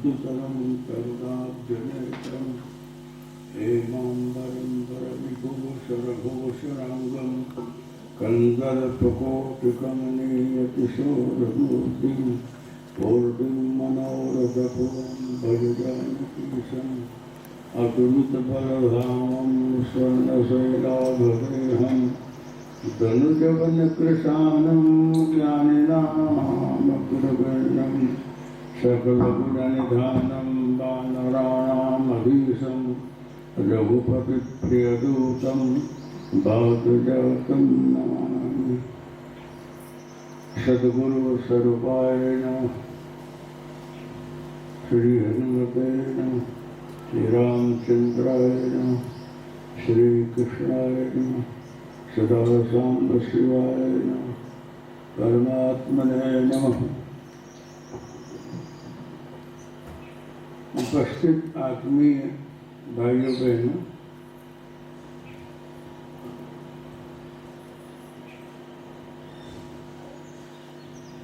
मधुतरं करुणाब्जनेत्रं हेमाम्बरं वरविभूषरभूषणाङ्गं कन्दर्पकोटिकमनीयकिशोरमूर्तिं पूर्णं मनोरथपुरं भजजानकीशम् अतुलितबलधामं स्वर्णशैलाभदेहं धनुजवनकृशानं ज्ञानिनामग्रगण्यं सकलगुणनिधानं वानराणामधीशं रघुपतिप्रियदूतं भाग्यजातं नमामि। सद्गुरुस्वरूपाय नमः। श्री हनुमते नमः। श्री रामचंद्राय नमः। श्री कृष्णाय नमः। सदासाम्ब शिवाय नमः। परमात्मने नमः। उपस्थित आत्मीय भाइयों बहनों,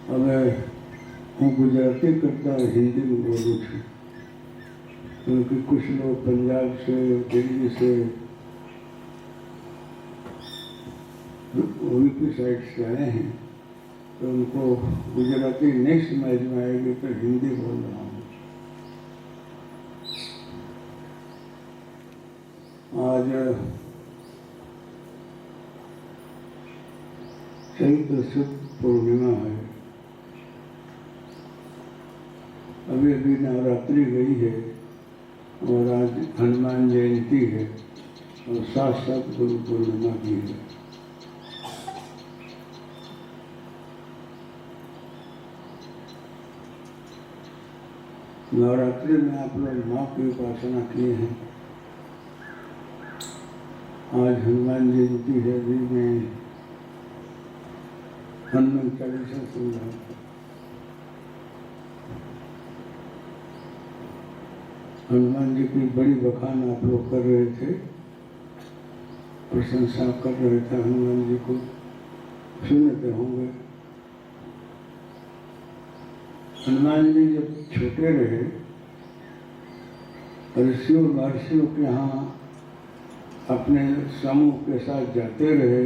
હવે હું गुजराती करता हिंदी में बोलूँ છું, क्योंकि कुछ लोग पंजाब से, दिल्ली से, यूपी साइड से आए हैं, तो उनको गुजराती नहीं समझ में आएगी, तो हिंदी बोल रहा हूँ। आज चैत्र शुक्ल पूर्णिमा है। अभी अभी नवरात्रि गई है और आज हनुमान जयंती है और साथ साथ गुरु पूर्णिमा भी है। नवरात्रि में आप लोग माँ की उपासना किए हैं। आज हनुमान जयंती है, भी मैं हनुमान चालीसा सुन रहा था। हनुमान जी की बड़ी बखान आप लोग कर रहे थे, प्रशंसा कर रहे थे हनुमान जी को, सुनते होंगे। हनुमान जी जब छोटे रहे, ऋषियों महर्षियों के यहाँ अपने समूह के साथ जाते रहे,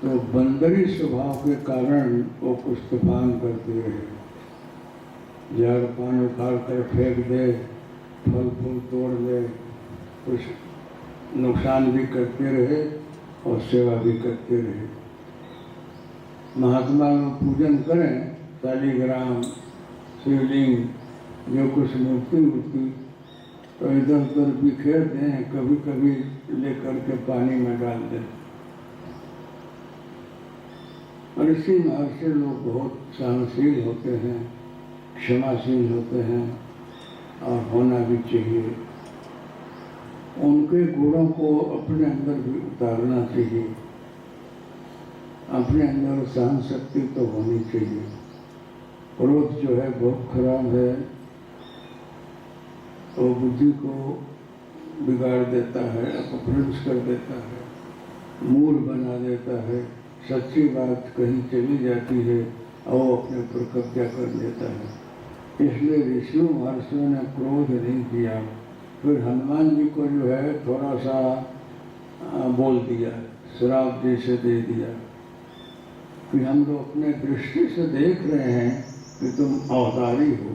तो बंदरी स्वभाव के कारण वो कुछ तूफान करते रहे। झाड़ पान उखाड़ कर फेंक दे, फल फूल तोड़ दे, कुछ नुकसान भी करते रहे और सेवा भी करते रहे। महात्मा लोग पूजन करें, शालिग्राम, शिवलिंग, जो कुछ मूर्ति होती तो इधर उधर बिखेर दें, कभी कभी लेकर के पानी में डाल दें। ऋषि महर्षि लोग बहुत सहनशील होते हैं, क्षमाशील होते हैं और होना भी चाहिए। उनके गुणों को अपने अंदर भी उतारना चाहिए। अपने अंदर सहन शक्ति तो होनी चाहिए। क्रोध जो है बहुत खराब है, वो बुद्धि को बिगाड़ देता है, अपभ्रंश कर देता है, मूढ़ बना देता है। सच्ची बात कहीं चली जाती है और वो अपने ऊपर कब्जा कर लेता है। इसलिए ऋषियों महर्षियों ने क्रोध नहीं किया। फिर हनुमान जी को जो है थोड़ा सा बोल दिया, श्राप जैसे दे दिया कि हम लोग अपने दृष्टि से देख रहे हैं कि तुम अवतारी हो,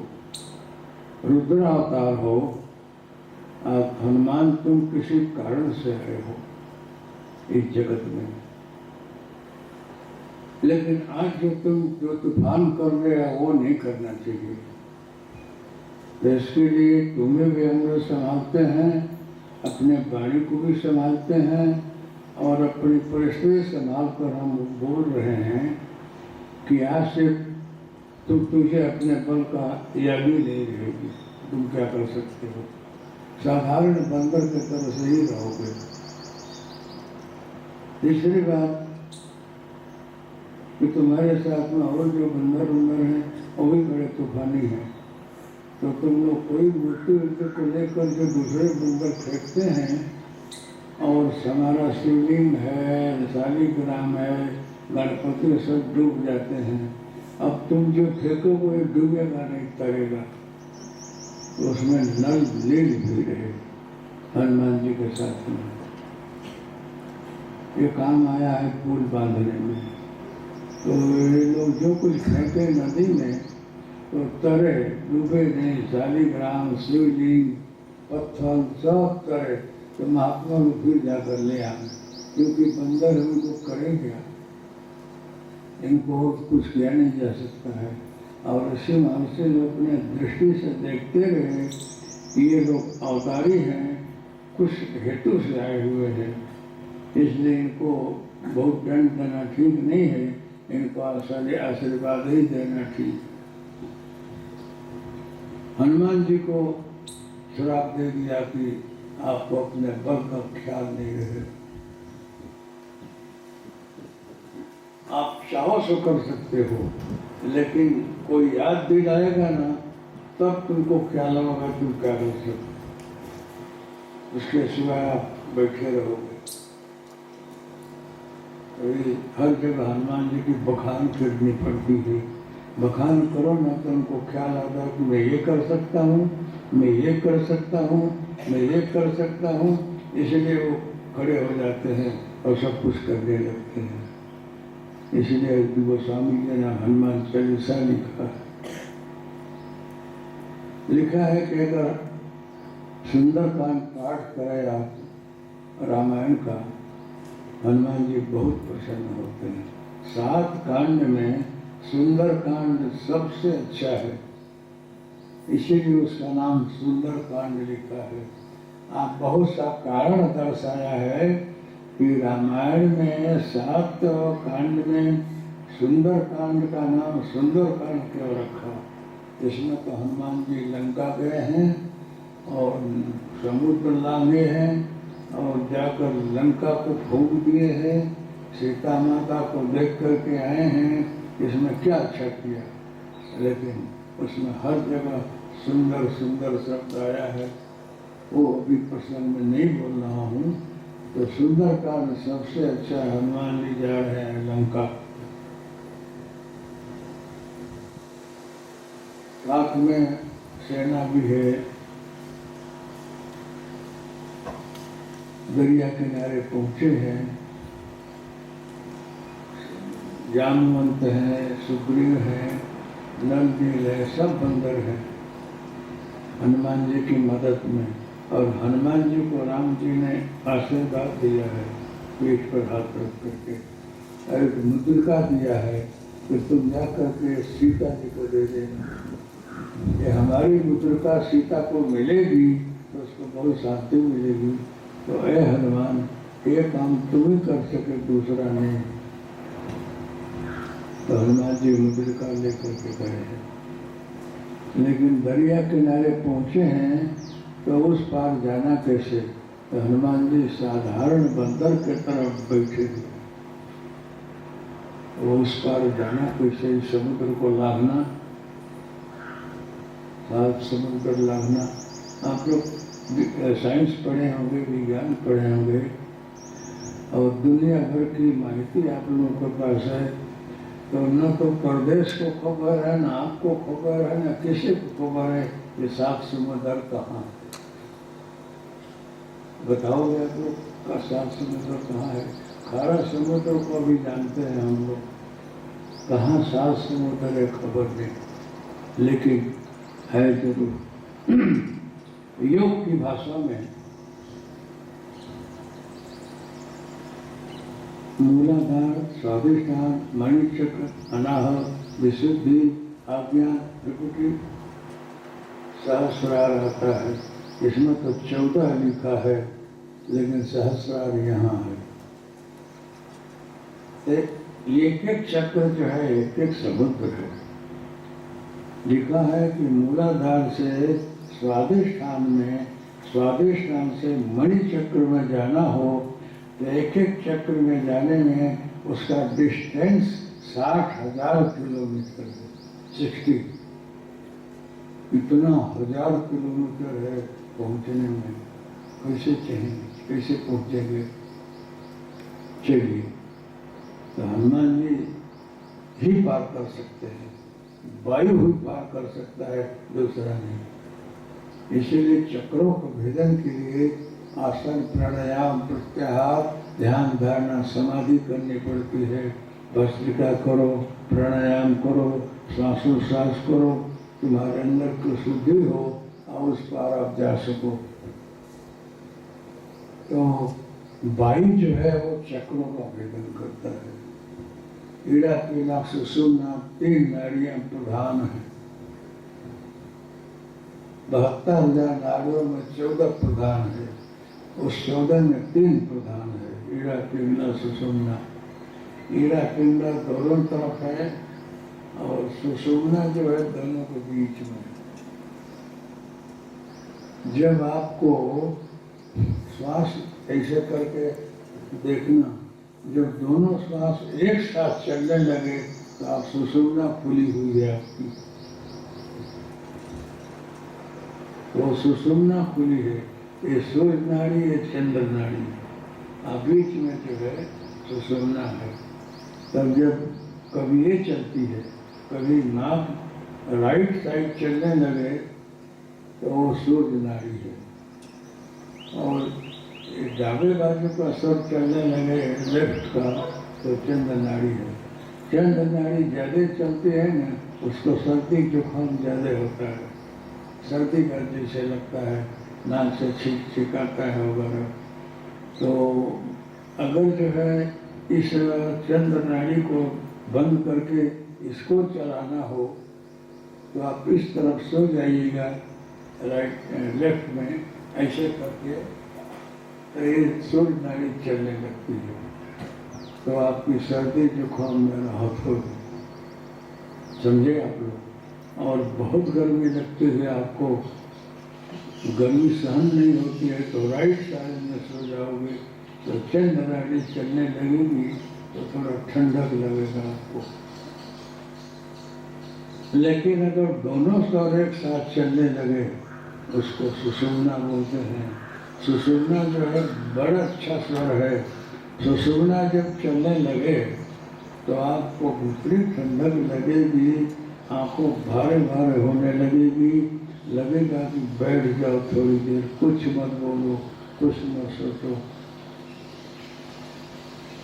रुद्र अवतार हो। आप हनुमान, तुम किसी कारण से आए हो इस जगत में, लेकिन आज जो तूफान कर रहे हो वो नहीं करना चाहिए। तो इसके लिए तुम्हें भी हम लोग संभालते हैं, अपने वाणी को भी संभालते हैं और अपनी परिस्थिति संभाल कर हम बोल रहे हैं कि आज से तुझे अपने बल का याद ही नहीं रहेगी। तुम क्या कर सकते हो, साधारण बंदर की तरह से ही रहोगे। तीसरी बात कि तुम्हारे साथ में और जो बंदर हैं वो भी बड़े तूफानी हैं। तो तुम लोग कोई मूर्ति को लेकर जो दूसरे बंदर फेंकते हैं और हमारा शिवलिंग है, शालिग्राम है, गणपति सब डूब जाते हैं। अब तुम जो फेंको वो डूबेगा नहीं, तरेगा। तो उसमें नल नील भी रहे हनुमान जी के साथ में। ये काम आया है पुल बांधने में। तो ये लोग जो कुछ फेंके नदी में तो तरे, डूबे नहीं। शालिग्राम, शिवलिंग, पत्थर सब तरे। तो महात्मा लोग फिर जाकर ले आए, क्योंकि बंदर उनको करे क्या, इनको और कुछ किया नहीं जा सकता है। और इसी मान से लोग अपने दृष्टि से देखते रहे कि ये लोग अवतारी हैं, कुछ हेतु से आए हुए हैं, इसलिए इनको बहुत दंड देना ठीक नहीं है, इनको आशीर्वाद ही देना ठीक। हनुमान जी को श्राप दे दिया कि आपको अपने बल का ख्याल नहीं रहे, आप चाहो सो कर सकते हो, लेकिन कोई याद दिलाएगा ना तब तुमको ख्याल होगा तुम क्या कर सकते, उसके सिवाय आप बैठे रहोगे। हर जगह हनुमान जी की बखान करनी पड़ती है। बखान करो ना तो उनको ख्याल आता है कि मैं ये कर सकता हूँ, मैं ये कर सकता हूँ, मैं ये कर सकता हूँ, इसलिए वो खड़े हो जाते हैं और सब कुछ करने लगते हैं। इसलिए गोस्वामी जी ने हनुमान चालीसा लिखा है कि अगर सुंदरकांड पाठ करें आप रामायण का, हनुमान जी बहुत प्रसन्न होते हैं। 7 कांड में सुंदरकांड सबसे अच्छा है, इसीलिए उसका नाम सुंदरकांड लिखा है। आप बहुत सा कारण दर्शाया है कि रामायण में 7 कांड में सुंदरकांड का नाम सुंदरकांड क्यों रखा। इसमें तो हनुमान जी लंका गए हैं और समुद्र लांघे हैं और जाकर लंका को फूंक दिए हैं, सीता माता को देख करके आए हैं, इसमें क्या अच्छा किया। लेकिन उसमें हर जगह सुंदर सुंदर शब्द आया है, वो अभी प्रसंग में नहीं बोल रहा हूँ। तो सुंदरकांड सबसे अच्छा हनुमान जी जा रहे हैं लंका। साथ में सेना भी है, दरिया किनारे पहुंचे हैं, जामवंत है, सुग्रीव है, नल नील है, सब बंदर है हनुमान जी की मदद में। और हनुमान जी को राम जी ने आशीर्वाद दिया है, पीठ पर हाथ रख करके, और एक मुद्रिका दिया है कि तुम जा करके सीता जी को दे देना। ये हमारी मुद्रिका सीता को मिलेगी तो उसको बहुत शांति मिलेगी। तो ए हनुमान, ये काम तुम ही कर सके, दूसरा नहीं। तो हनुमान जी मुद्रिका लेकर के गए हैं, लेकिन दरिया किनारे पहुंचे हैं तो उस पार जाना कैसे। तो हनुमान जी साधारण बंदर के तरफ बैठे थे, वो उस पार जाना कैसे, समुद्र को लांघना, 7 समुद्र लांघना। आप लोग साइंस पढ़े होंगे, विज्ञान पढ़े होंगे, और दुनिया भर की माहिती आप लोगों के पास है। तो न तो प्रदेश को खबर है, न आपको खबर है, न किसी को खबर है कि 7 समुद्र कहाँ है। बताओगे आप लोग का 7 समुद्र कहाँ है। खारा समुद्र को भी जानते हैं हम लोग, कहाँ 7 समुद्र है खबर नहीं, लेकिन है जरूर। योग की भाषा में मूलाधार, स्वाधिष्ठान, मणिचक्र, अनाहत, विशुद्धि, आज्ञा, त्रिपुटी, सहस्रार आता है। इसमें तो 14 लिखा है, लेकिन सहस्रार यहाँ है। एक एक चक्र जो है एक एक समुद्र है। लिखा है कि मूलाधार से स्वाधिष्ठान में, स्वाधिष्ठान से मणिचक्र में जाना हो तो एक एक चक्र में जाने में उसका डिस्टेंस 60,000 किलोमीटर है। 60 इतना 1000 किलोमीटर है पहुंचने में। कैसे चलेंगे, कैसे पहुंचेंगे। चलिए, तो हनुमान जी ही पार कर सकते हैं, वायु ही पार कर सकता है, दूसरा नहीं। इसीलिए चक्रों को भेदन के लिए आसन, प्राणायाम, प्रत्याहार, ध्यान, धारणा, समाधि करनी पड़ती है। भस्त्रिका करो, प्राणायाम करो, श्वासोच्छ्वास करो, तुम्हारे अंदर की शुद्धि हो और उस पार आप जा सको। तो वायु जो है वो चक्रों का भेदन करता है। ईड़ा, पीला, सुषुम्ना 3 नाड़ियां प्रधान है। 72,000 नाड़ियों में 14 प्रधान है। उस 14 में 3 प्रधान है, ईड़ा, पिंगला, सुषुम्ना। ईड़ा, पिंगला दोनों तरफ है और सुषुम्ना जो है दोनों के बीच में। जब आपको श्वास ऐसे करके देखना, जब दोनों श्वास एक साथ चलने लगे तो आप सुषुम्ना खुली हुई है आपकी, वो सुषुम्ना खुली है। ये सूर्य नाड़ी, ये चंद्र नाड़ी, आप बीच में जो है सुषुम्ना है। तब जब कभी ये चलती है, कभी नाक राइट साइड चलने लगे तो वो सूर्य नाड़ी है, और डाबे बाजू का स्वर चलने लगे लेफ्ट का तो चंद्र नाड़ी है। चंद्र नाड़ी ज़्यादा चलती है ना, उसको सर्दी जुकाम ज़्यादा होता है, सर्दी का जैसे लगता है, नाक से छिकाता है वगैरह। तो अगर जो है इस चंद्र नाड़ी को बंद करके इसको चलाना हो तो आप इस तरफ सो जाइएगा, राइट लेफ्ट में ऐसे करके, तो ये सूर्य नाड़ी चलने लगती है, तो आपकी सर्दी जुकाम में राहत होगी। समझे आप लोग? और बहुत गर्मी लगती है, आपको गर्मी सहन नहीं होती है तो राइट साइड में सो जाओगे तो चंद्र नाड़ी चलने लगेगी तो थोड़ा ठंडक लगेगा आपको। लेकिन अगर दोनों स्वर एक साथ चलने लगे उसको सुषुम्ना बोलते हैं। सुषुम्ना जो है बड़ा अच्छा स्वर है। सुषुम्ना जब चलने लगे तो आपको भीतरी ठंडक लगेगी, आंखों भारे भारे होने लगेगी, लगेगा कि बैठ जाओ थोड़ी देर, कुछ मत बोलो, कुछ मत सोचो।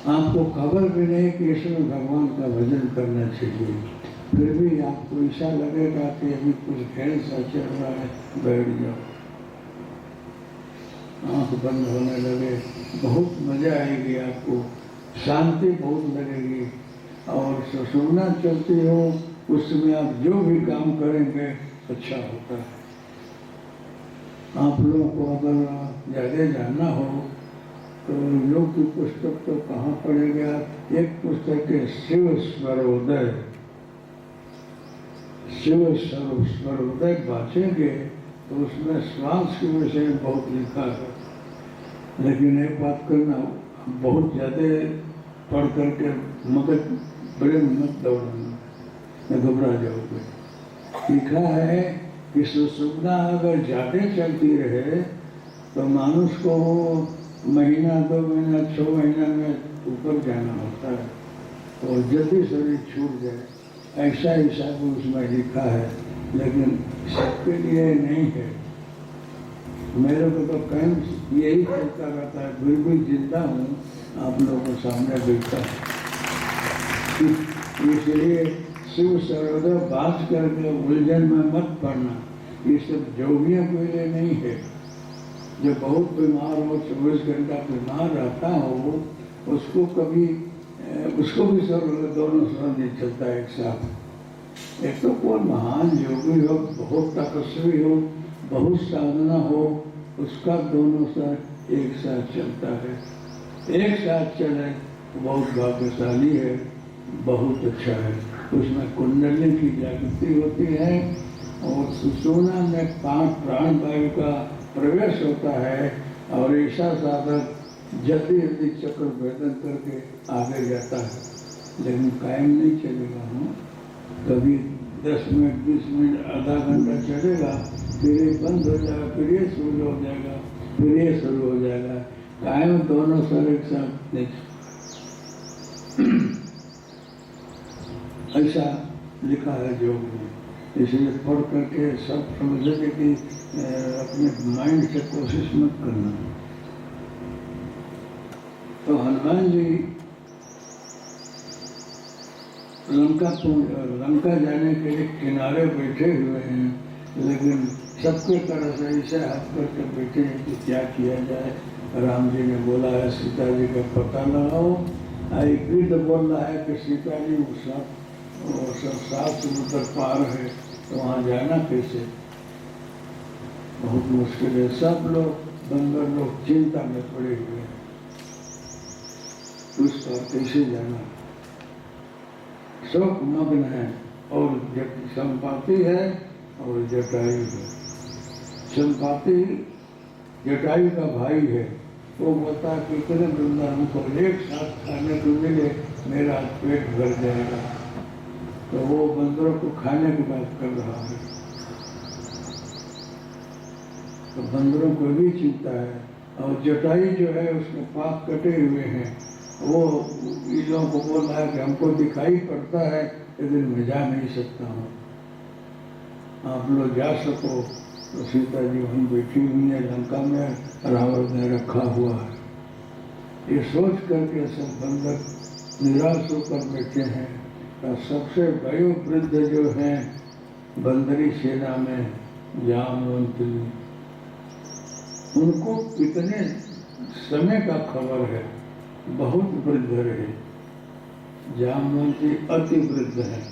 आपको खबर भी नहीं कि इसमें भगवान का भजन करना चाहिए, फिर भी आपको ऐसा लगेगा कि अभी कुछ घेर सा चल रहा है, बैठ जाओ। आंख बंद होने लगे, बहुत मजा आएगी आपको, शांति बहुत लगेगी। और सुषुम्ना चलती हो उसमें आप जो भी काम करेंगे अच्छा होता है। आप लोगों को अगर ज़्यादा जानना हो तो योग की पुस्तक तो कहाँ पढ़ेगा, एक पुस्तक है शिव स्वरोदय। शिव स्वरोदय बाँचेंगे तो उसमें श्वास के विषय में बहुत लिखा है। लेकिन एक बात करना, बहुत ज़्यादा पढ़ करके मगज बड़े मत दौड़ना, न घबरा जाओगे। लिखा है कि सुषुम्ना अगर ज़्यादा चलती रहे तो मानुष को महीना, 2 महीना, 6 महीना में ऊपर जाना होता है और जल्दी शरीर छूट जाए, ऐसा हिसाब उसमें लिखा है। लेकिन सबके लिए नहीं है। मेरे को तो कैंप यही चलता रहता है, फिर भी जिंदा हूँ, आप लोगों के सामने बैठा है। इसलिए शिव सर्वोदय बात करके उलझन में मत पड़ना। ये सब जोगियों के लिए नहीं है। जो बहुत बीमार हो, 24 घंटा बीमार रहता हो, उसको कभी उसको भी सर्वोदय दोनों स्वर नहीं चलता एक साथ। एक तो कोई महान योगी हो, बहुत तपस्वी हो, बहुत साधना हो, उसका दोनों स्वर एक साथ चलता है। एक साथ चले तो बहुत भाग्यशाली है, बहुत अच्छा है। उसमें कुंडली की जागृति होती है और सुषुम्ना में 5 प्राण वायु का प्रवेश होता है और ऐसा साधक जल्दी जल्दी चक्र भेदन करके आगे जाता है। लेकिन कायम नहीं चलेगा। कभी 10 मिनट, 20 मिनट, आधा घंटा चलेगा, फिर ये बंद हो जाएगा, फिर ये शुरू हो जाएगा, फिर ये शुरू हो जाएगा। कायम दोनों सर एक साथ नहीं। ऐसा लिखा है योग में। इसलिए पढ़ करके सब समझने की अपने माइंड से कोशिश मत करना। तो हनुमान जी लंका जाने के लिए किनारे बैठे हुए हैं, लेकिन सबके तरह से ऐसे हाथ करके बैठे हैं कि क्या किया जाए। राम जी ने बोला है सीता जी का पता लगाओ। एक गिद्ध बोल रहा है कि सीता जी वो सब 7 समुद्र पार है, तो वहाँ जाना कैसे, बहुत मुश्किल है। सब लोग बंदर लोग चिंता में पड़े हुए हैं, उसका कैसे जाना, शोक मग्न है। और संपाति है और जटायु है। संपाति जटायु का भाई है, वो बोलता है कि इतने बंदर हमको एक साथ खाने को मिले मेरा पेट भर जाएगा। तो वो बंदरों को खाने की बात कर रहा है, तो बंदरों को भी चिंता है। और जटायु जो है उसके पाप कटे हुए हैं, वो इन लोगों को बोल रहा है कि हमको दिखाई पड़ता है लेकिन मैं जा नहीं सकता हूँ, आप लोग जा सको। तो सीता जी वहीं बैठी हुई है लंका में, रावण ने रखा हुआ है। ये सोच करके सब बंदर निराश होकर बैठे हैं। और सबसे वयोवृद्ध जो हैं बंदरी सेना में जामवंत, उनको कितने समय का खबर है, बहुत वृद्ध रहे। जामवंती अति वृद्ध है,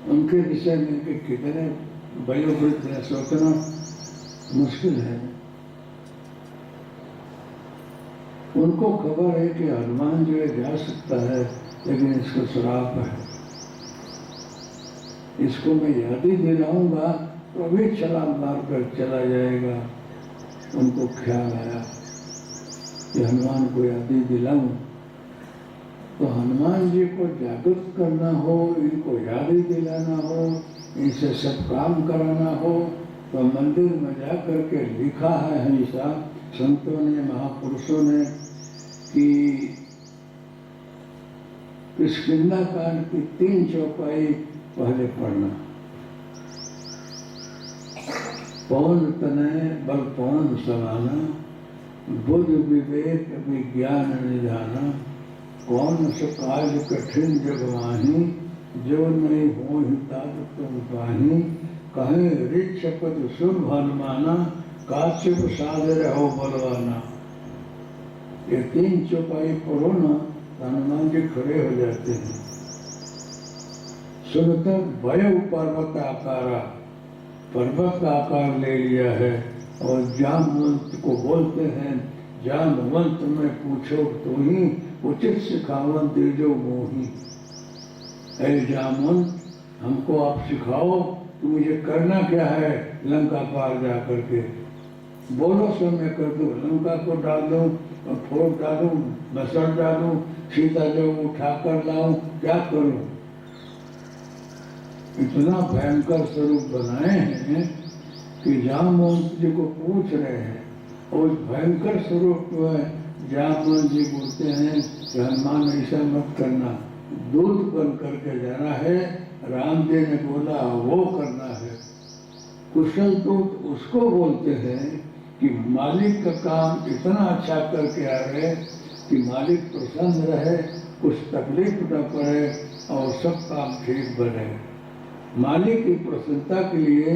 उनके विषय में कि कितने वयोवृद्ध है सोचना मुश्किल है। उनको खबर है कि हनुमान जो है जा सकता है, लेकिन इसको श्राप है, इसको मैं याद ही दिलाऊंगा तो भी छलांग मार कर चला जाएगा। उनको ख्याल आया कि हनुमान को याद ही दिलाऊं, तो हनुमान जी को जागृत करना हो, इनको याद ही दिलाना हो, इनसे सब काम कराना हो, तो मंदिर में जा करके लिखा है हमेशा संतों ने, महापुरुषों ने, कि किष्किंधा कांड की 3 चौपाई पहले पढ़ना। पवन तनय बल पवन समाना, बुद्ध विवेक विज्ञान निधाना, कौन स काज कठिन जग माही, जो नहीं हो ताप तुम पाही, कहे ऋक्ष पद शुभ हनुमाना, काश्यप सादर हो बलवाना। ये 3 चौपाई पढ़ो ना, हनुमान जी खड़े हो जाते हैं। सुनकर भय पर्वत आकारा, पर्वत का आकार ले लिया है। और जामवंत को बोलते हैं, जामवंत में पूछो तो ही, उचित सिखावन दीजो मोही। ऐ जामवंत, हमको आप सिखाओ कि मुझे करना क्या है लंका पार जा करके। बोलो सो मैं कर दूं, लंका को डाल दूं, फोड़ डालूं, बसर डालूं, सीता जो उठा कर लाऊं, क्या करूं। इतना भयंकर स्वरूप बनाए हैं कि जामवंत जी को पूछ रहे हैं। और भयंकर स्वरूप में जामवंत जी बोलते हैं कि हनुमान ऐसा मत करना, दूध बन करके जाना है, राम जी ने बोला वो करना है। कुशल दूत उसको बोलते हैं कि मालिक का काम इतना अच्छा करके आ रहे कि मालिक प्रसन्न रहे, कुछ तकलीफ न पड़े और सब काम ठीक बने। मालिक की प्रसन्नता के लिए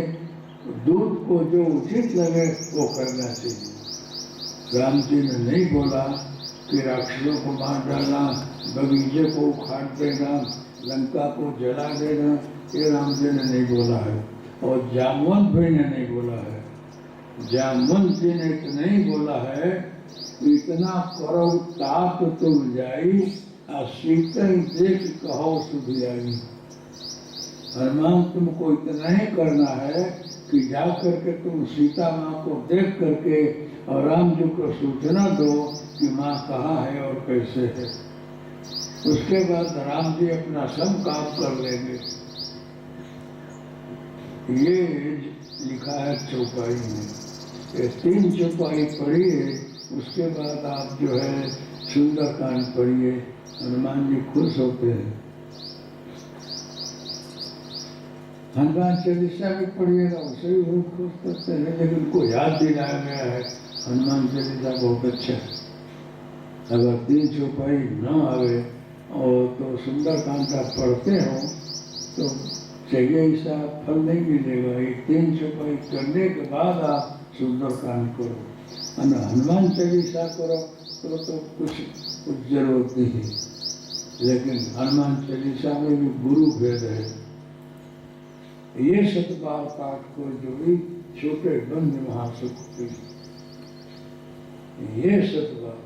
दूध को जो उचित लगे वो करना चाहिए। राम जी ने नहीं बोला कि राक्षसों को मार डालना, बगीचे को उखाड़ देना, लंका को जला देना, ये राम जी ने नहीं बोला है। और जामवंत भाई ने नहीं बोला है। जामवंत जी ने इतना ही बोला है, इतना करो ताप तुम जाई, सीता देख कहो सुधियाई। हनुमान तुमको इतना ही करना है कि जा करके तुम सीता माँ को देख करके और राम जी को सूचना दो कि माँ कहाँ है और कैसे है। उसके बाद राम जी अपना सब काम कर लेंगे। ये लिखा है चौपाई में। ये 3 चौपाई पढ़िए, उसके बाद आप जो है सुंदरकांड पढ़िए, हनुमान जी खुश होते हैं। हनुमान चालीसा भी पढ़िएगा, उसे भी बहुत खुश करते हैं, लेकिन उनको याद दिलाया गया है हनुमान चालीसा बहुत अच्छा है। अगर 3 चौपाई न आवे और तो सुंदरकांड आप पढ़ते हो तो चाहिए ऐसा फल नहीं मिलेगा। ये 3 चौपाई करने के बाद आप सुंदरकांड करो, और हनुमान चालीसा करो तो कुछ जरूरत नहीं है। लेकिन हनुमान चालीसा में भी गुरु भेद है। ये 7 बार पाठ को जो भी छोटे बंद महासुख की, ये 7 बार।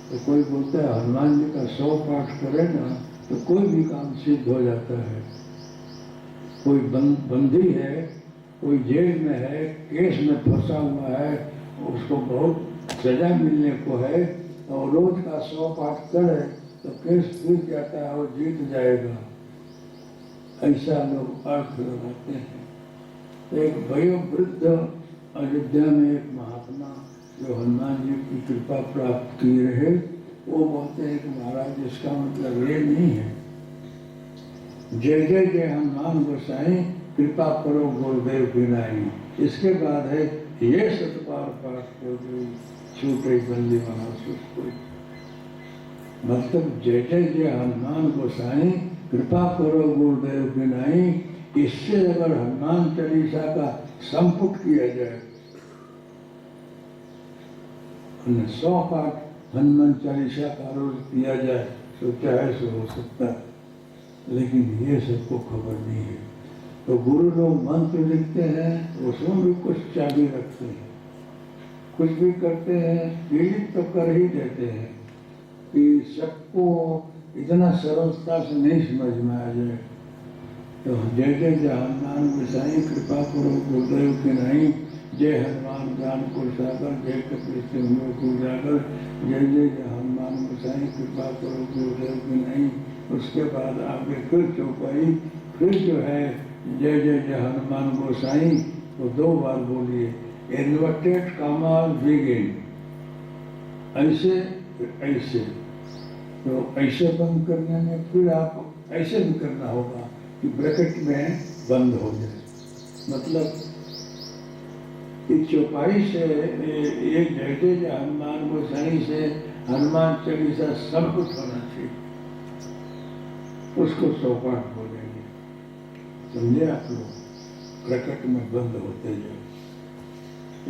तो कोई बोलता है हनुमान जी का 100 पाठ करे ना तो कोई भी काम सिद्ध हो जाता है। कोई बंदी है, कोई जेल में है, केस में फंसा हुआ है, उसको बहुत सजा मिलने को है, और रोज का 100 पाठ करे तो केस जीत जाता है और जीत जाएगा, ऐसा लोग अर्थ लगाते हैं। तो एक वयोवृद्ध अयोध्या में एक महात्मा जो हनुमान जी की कृपा प्राप्त किए रहे, वो बोलते हैं कि महाराज इसका मतलब ये नहीं है जय जय जय हनुमान गोसाई कृपा करो गुरुदेव बिनाई। इसके बाद है ये 7 बार पाठ को जो छूटे बंदी महासुख को। मतलब जय जय जय हनुमान गोसाई कृपा करो गुरुदेव बिनाई, इससे अगर हनुमान चालीसा का संपुट किया जाए, 100 पाठ हनुमान चालीसा का रोज किया जाए तो चाहे सो हो सकता है, लेकिन ये सबको खबर नहीं है। तो गुरु लोग मंत्र लिखते हैं, उसमें भी कुछ चाबी रखते हैं, कुछ भी करते हैं, पीड़ित तो कर ही देते हैं कि सबको इतना सरलता से नहीं समझ में आ जाए। तो जय जय जय हनुमान गोसाई कृपा करो गुरुदेव की नहीं, जय हनुमान ज्ञान को सागर, जय कपीस उजागर, जय जय जय हनुमान गोसाई कृपा करो गुरुदेव की नहीं। उसके बाद आगे फिर चौपाई, फिर जो है जय जय जय हनुमान गोसाई वो 2 बार बोलिए। इन्वर्टेड कामा बिगिन, ऐसे ऐसे, तो ऐसे बंद करने में फिर आप ऐसे भी करना होगा कि ब्रैकेट में बंद हो जाए। मतलब इस चौपाई से एक जय जय जय हनुमान गोसाई से हनुमान चालीसा सब कुछ होना चाहिए, उसको 100 पाठ बोलेंगे। समझे आप लोग? ब्रैकेट में बंद होते जाए,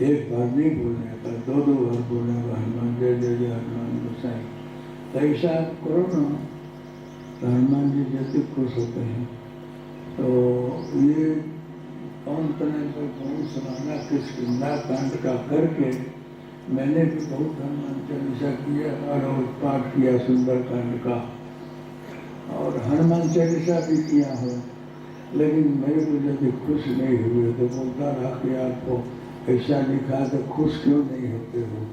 एक बार नहीं बोलने का, 2-2 बार बोलने का हनुमान जय जय जय हनुमान गोसाई। तो ऐसा आप करो ना तो हनुमान जी जैसे खुश होते हैं। तो ये कौन तरह से कौन सुनाना किष्किंधा कांड का करके मैंने भी बहुत हनुमान चालीसा किया और पाठ किया सुंदर कांड का, और हनुमान चालीसा भी किया हो, लेकिन मेरे को यदि खुश नहीं हुए तो बोलता रहा कि आपको ऐसा लिखा तो खुश क्यों नहीं होते हो।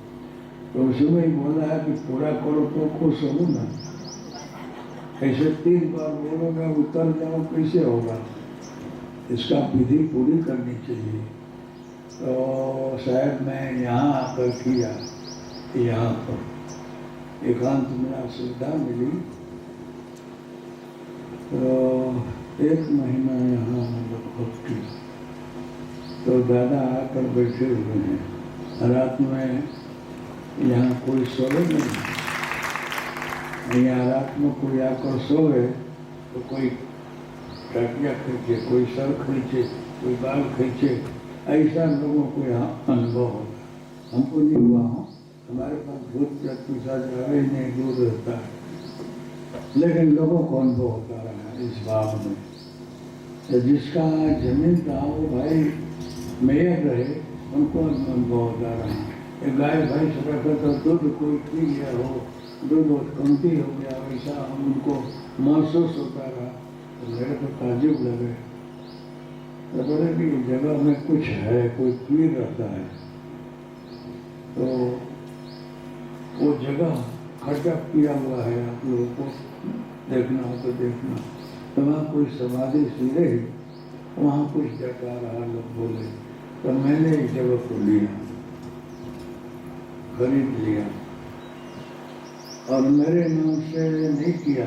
तो उसमें ही बोला है कि पूरा करो तो खुश हो ना, ऐसे 3 बार बोलोगे उतर जाओ कैसे होगा, इसका विधि पूरी करनी चाहिए। तो शायद मैं यहाँ आकर किया, यहाँ पर एकांत में सुविधा मिली, तो 1 महीना यहाँ लगभग की। तो दादा आकर बैठे हुए हैं, रात में यहाँ कोई सोए नहीं, यहाँ रात में कोई आकर सोए तो कोई टाटिया खींचे, कोई सर खींचे, कोई बाल खींचे, ऐसा लोगों को यहाँ अनुभव होता। हमको नहीं हुआ हो, हमारे पास भूत प्रेत पिशाच आवे नहीं, दूर रहता है, लेकिन लोगों को अनुभव होता रहा इस बात में। तो जिसका जमीन था वो भाई मेयर रहे, उनको अनुभव होता रहा। एक गाय भैंस रखा तो दूध कोई पी गया हो, दूध कमती हो गया, वैसा उनको महसूस होता रहा। तो मेरे को ताजुब लगे, तो बोले कि जगह में कुछ है, कोई पीर रहता है। तो वो जगह खर्चा किया हुआ है, आप लोगों को देखना हो तो देखना। तो वहाँ कोई समाधि सीधे, वहाँ कुछ जटा रहा, लोग बोले। तो मैंने इस जगह को लिया, खरीद लिया, और मेरे नाम से नहीं किया,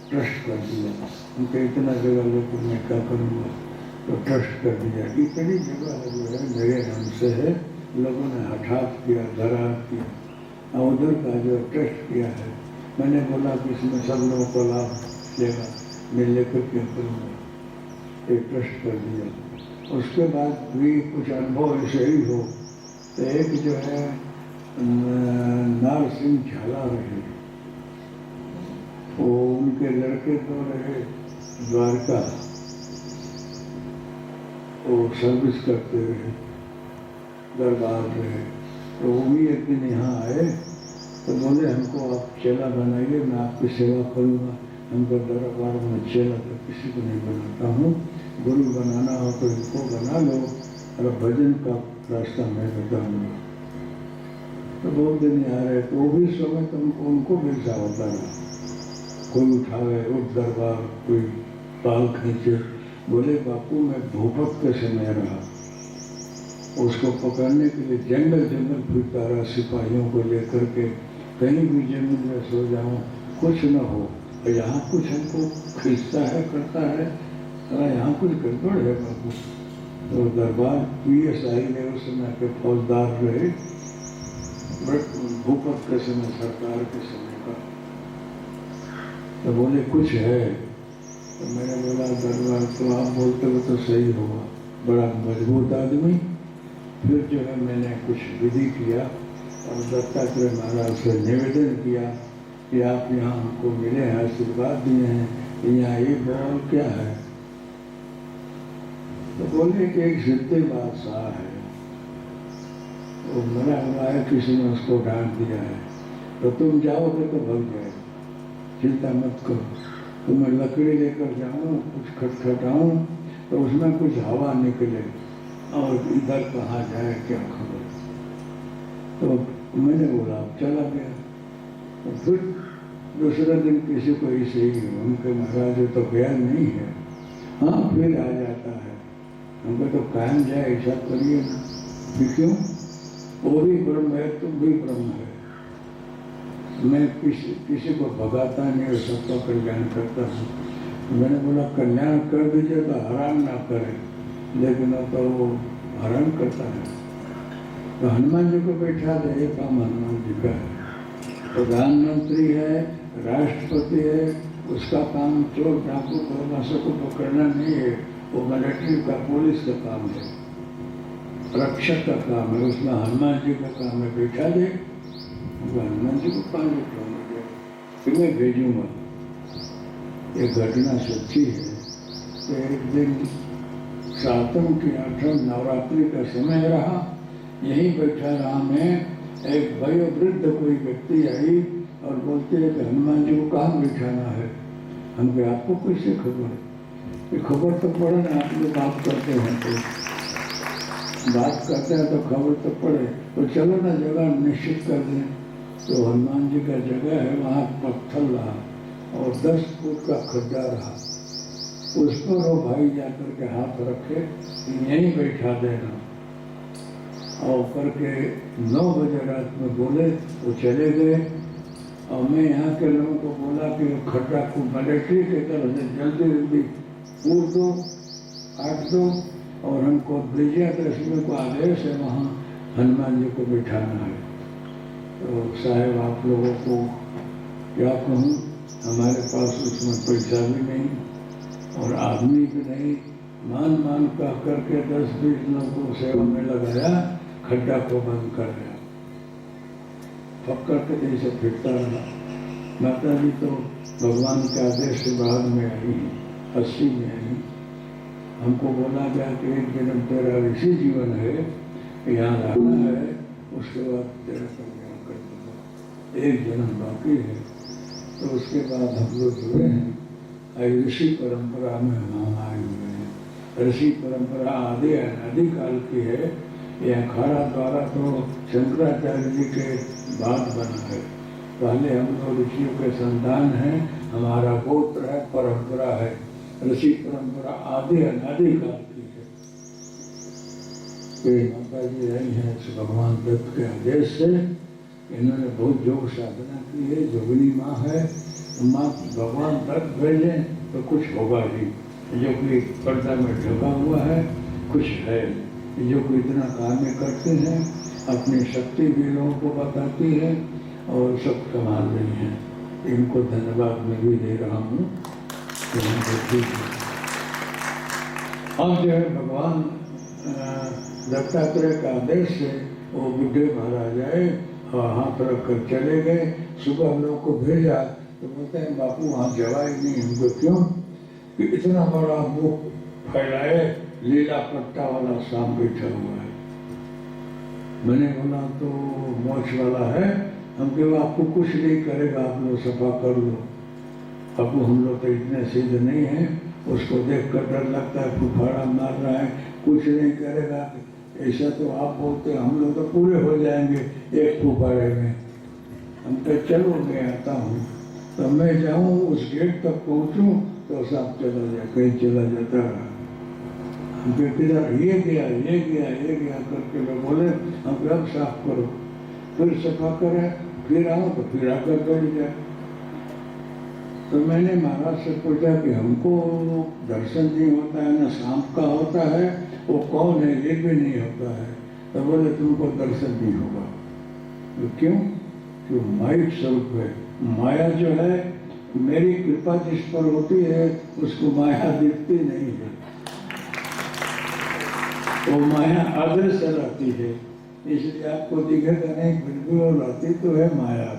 ट्रस्ट कर दिया। उनके इतना जगह लेकर मैं क्या करूँगा, तो ट्रस्ट कर दिया। इतनी जगह जो है मेरे नाम से है, लोगों ने हठात किया, धरात किया, और उधर का जो ट्रस्ट किया है, मैंने बोला कि इसमें सब लोगों को लाभ लेगा, मैं लेकर क्या करूँगा, एक ट्रस्ट कर दिया। उसके बाद भी कुछ अनुभव ऐसे ही हो, तो एक जो है नार सिंह झाला रहे, वो उनके लड़के तो रहे द्वारका, वो सर्विस करते रहे, दरबार रहे। तो वो भी एक दिन यहाँ आए, तो बोले हमको आप चेला बनाइए, मैं आपकी सेवा करूँगा। हमको दरबार में चेला तो किसी को नहीं बनाता हूँ, गुरु बनाना हो तो इनको बना लो, और भजन का रास्ता मैं बताऊँगा। तो बहुत दिन आ रहे, तो वो भी समय तो उनको भी ऐसा होता रहा, कोई उठावे उठ दरबार, कोई पाल खींचे। बोले बापू मैं भूपत के समय रहा, उसको पकड़ने के लिए जंगल जंगल फिरता रहा, सिपाहियों को लेकर के, कहीं भी जमीन में सो जाऊं कुछ न हो, और यहाँ कुछ हमको खींचता है, करता है, यहाँ कुछ गड़बड़ है बापू। तो दरबार PSI ने उस समय के फौजदार रहे, भूपत के समय, सरकार के समय का। तो बोले कुछ है, तो मैंने बोला दरबार तो आप बोलते हो तो सही होगा, बड़ा मजबूत आदमी। फिर जो है मैंने कुछ विधि किया और दत्तात्रेय महाराज से निवेदन किया कि आप यहाँ हमको मिले हैं, आशीर्वाद दिए हैं, यहाँ ये बोल क्या है। तो बोले कि एक सिद्धि बादशाह है, वो मरा हुआ है, किसी ने उसको डांट दिया है, तो तुम जाओगे तो भग जाए, चिंता मत करो। तो मैं लकड़ी लेकर जाऊँ, कुछ खटखटाऊँ, तो उसमें कुछ हवा निकले, और इधर कहाँ जाए क्या खबर। तो मैंने बोला चला गया। तो फिर दूसरे दिन किसी को ऐसे ही, उनके महाराज तो गया नहीं है, हाँ फिर आ जाता है, हमको तो कायम जाए ऐसा करिए ना। फिर क्यों, वो भी ब्रह्म है, तुम भी ब्रह्म है, मैं किसी को भगाता नहीं और सबका कल्याण करता हूँ। मैंने बोला कल्याण कर दीजिए तो हराम ना करें, लेकिन तो वो हराम करता है। तो हनुमान जी को बैठा दे, ये काम हनुमान जी का है, प्रधानमंत्री है, राष्ट्रपति है, उसका काम चोर डाकू बदमाशों को पकड़ना नहीं है, वो मिलिट्री का, पुलिस का काम है, रक्षक का काम है, उसमें हनुमान जी का काम है। बैठा दे, हनुमान जी को पानी पिलाऊंगा, फिर मैं भेजूंगा। ये घटना सच्ची है। तो एक दिन 7वीं की 8वीं नवरात्रि का समय रहा, यहीं बैठा रहा मैं, एक वयोवृद्ध कोई व्यक्ति आई और बोलती है कि हनुमान जी को कहाँ बैठाना है। हम कहे आपको कैसे खबर है? ये खबर तो पड़े ना, आप लोग बात करते हैं तो बात करते हैं तो खबर तो पड़े, तो चलो ना जगह निश्चित कर दें। तो हनुमान जी का जगह है, वहाँ पत्थर रहा और 10 फुट का खड्डा रहा, उस पर वो भाई जाकर के हाथ रखे, यहीं बैठा देना। और करके 9 बजे रात में बोले, वो चले गए। और मैं यहाँ के लोगों को बोला कि खड्डा को मिलिट्री के तरफ से जल्दी जल्दी पूर दो, काट दो, और हमको विजयादशमी को आदेश है वहाँ हनुमान जी को बिठाना है। तो साहब आप लोगों को क्या कहूँ, हमारे पास उसमें पैसा भी नहीं और आदमी भी नहीं, मान कह करके 10-20 लोगों को सेवा में लगाया, खड्डा को बंद कर दिया, पकड़ के जैसे फिरता रहा। माता जी तो भगवान के आदेश से बाद में आई, 80 में आई। हमको बोला गया कि एक जन्म तेरा ऋषि जीवन है, यहाँ रहना है, उसके बाद तेरा कल्याण कर दूंगा, एक जन्म बाकी है। तो उसके बाद हम लोग जुड़े हैं, ऋषि परंपरा में हम आए हुए हैं। ऋषि परंपरा आदि अनादि काल की है। यह खारा द्वारा तो शंकराचार्य जी के बाद बना है। पहले हम लोग ऋषियों के संतान हैं, हमारा गोत्र है, परंपरा है। ऋषि परंपरा आदि अनादि काल की है। ये माता जी आई हैं भगवान दत्त के आदेश से, इन्होंने बहुत योग साधना की है, जोगिनी माँ है, माँ भगवान तक भेजें तो कुछ होगा ही, जो कि पर्दा में ढका हुआ है कुछ है, जो कि इतना कार्य करते हैं, अपनी शक्ति भी लोगों को बताती है और सब संभाल रही हैं। इनको धन्यवाद मैं भी दे रहा हूँ। और जो है भगवान दत्तात्रेय का आदेश से वो बुढ़े महाराज आए और हाथ रख कर चले गए। सुबह हम लोग को भेजा तो बोलते हैं बापू वहाँ जवाई नहीं हमको। क्यों? कि इतना बड़ा मुख फैलाए लीला पट्टा वाला सांप बैठा हुआ है। मैंने बोला तो मोछ वाला है। हम कहे आपको कुछ नहीं करेगा, आप लोग सफा कर लो। अब हम लोग तो इतने सीधे नहीं हैं, उसको देख कर डर लगता है, फुफाड़ा मार रहा है, कुछ नहीं करेगा। ऐसा तो आप बोलते, हम लोग तो पूरे हो जाएंगे एक फुफाड़े में। हम तो चलो मैं आता हूँ। तो मैं जाऊँ उस गेट तक पहुँचूँ तो सांप चला जाए, कहीं चला जाता रहा। हम किधर ये गया करके लोग बोले हम अब साफ करो। फिर सफा करे, फिर आओ तो फिर आकर बैठ जाए। तो मैंने महाराज से पूछा कि हमको दर्शन नहीं होता है, ना सांप का होता है, वो कौन है ये भी नहीं होता है। तो बोले तुमको दर्शन नहीं होगा। तो क्यों? जो माइक स्वरूप है, माया जो है, मेरी कृपा जिस पर होती है उसको माया दिखती नहीं है। वो माया अदृश्य रहती है, इसलिए आपको दिखेगा नहीं, फिर भी वो रहती तो है माया,